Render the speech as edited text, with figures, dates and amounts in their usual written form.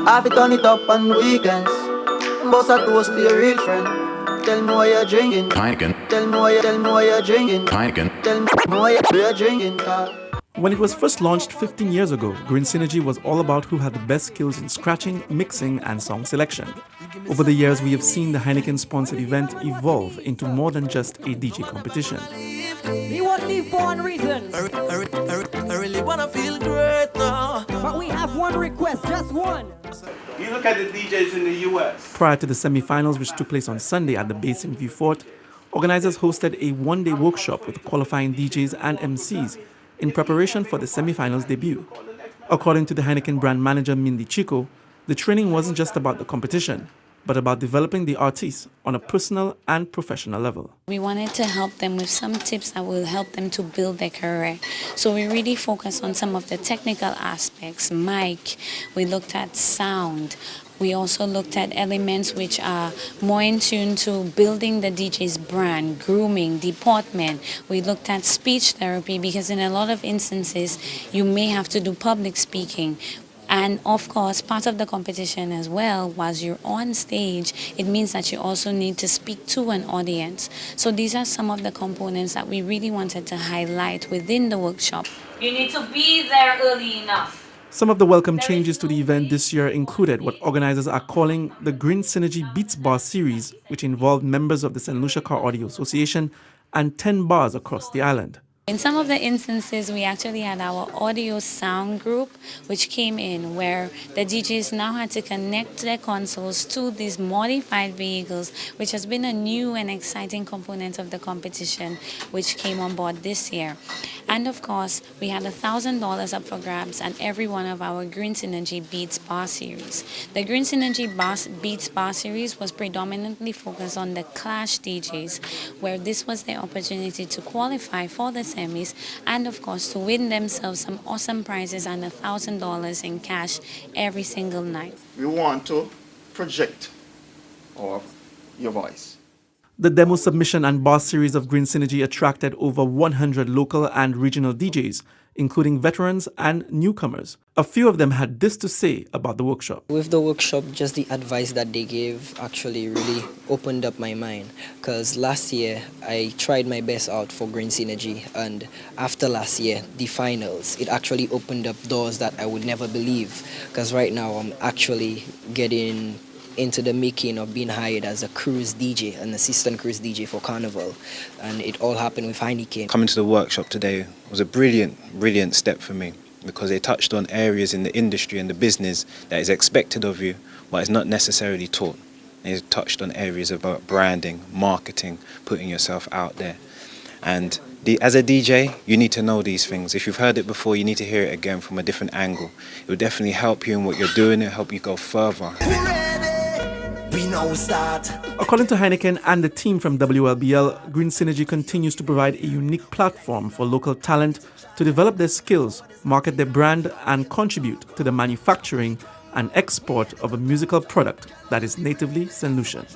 Have it turn it up on weekends. Boss a toast to your real friend. Tell me why you're drinking. Heineken. Tell me why you're drinking. Heineken. Tell me why you're drinking. When it was first launched 15 years ago, Green Synergy was all about who had the best skills in scratching, mixing, and song selection. Over the years, we have seen the Heineken-sponsored event evolve into more than just a DJ competition. We won't leave for one reason. I really wanna feel great now. But we have one request, just one. You look at the DJs in the US. Prior to the semi-finals, which took place on Sunday at the base in Vieux-Fort, organizers hosted a one-day workshop with qualifying DJs and MCs in preparation for the semi-finals debut. According to the Heineken brand manager Mindy Chico, the training wasn't just about the competition, but about developing the artists on a personal and professional level. We wanted to help them with some tips that will help them to build their career. So we really focused on some of the technical aspects, mic, we looked at sound. We also looked at elements which are more in tune to building the DJ's brand, grooming, deportment. We looked at speech therapy because in a lot of instances you may have to do public speaking. And of course, part of the competition as well, was you're on stage, it means that you also need to speak to an audience. So these are some of the components that we really wanted to highlight within the workshop. You need to be there early enough. Some of the welcome changes to the event this year included what organizers are calling the Green Synergy Beats Bar series, which involved members of the St. Lucia Car Audio Association and 10 bars across the island. In some of the instances, we actually had our audio sound group, which came in where the DJs now had to connect their consoles to these modified vehicles, which has been a new and exciting component of the competition, which came on board this year. And of course, we had $1,000 up for grabs at every one of our Green Synergy Beats Bar series. The Green Synergy Beats Bar series was predominantly focused on the Clash DJs, where this was their opportunity to qualify for the semis and of course to win themselves some awesome prizes and $1,000 in cash every single night. We want to project your voice. The demo submission and bar series of Green Synergy attracted over 100 local and regional DJs, including veterans and newcomers. A few of them had this to say about the workshop. With the workshop, just the advice that they gave actually really opened up my mind. Because last year, I tried my best out for Green Synergy, and after last year, the finals, it actually opened up doors that I would never believe. Because right now, I'm actually getting into the making of being hired as a cruise DJ, an assistant cruise DJ for Carnival, and it all happened with Heineken. Coming to the workshop today was a brilliant step for me because they touched on areas in the industry and the business that is expected of you, but is not necessarily taught. They touched on areas about branding, marketing, putting yourself out there. And as a DJ, you need to know these things. If you've heard it before, you need to hear it again from a different angle. It will definitely help you in what you're doing, it'll help you go further. According to Heineken and the team from WLBL, Green Synergy continues to provide a unique platform for local talent to develop their skills, market their brand, and contribute to the manufacturing and export of a musical product that is natively St. Lucian.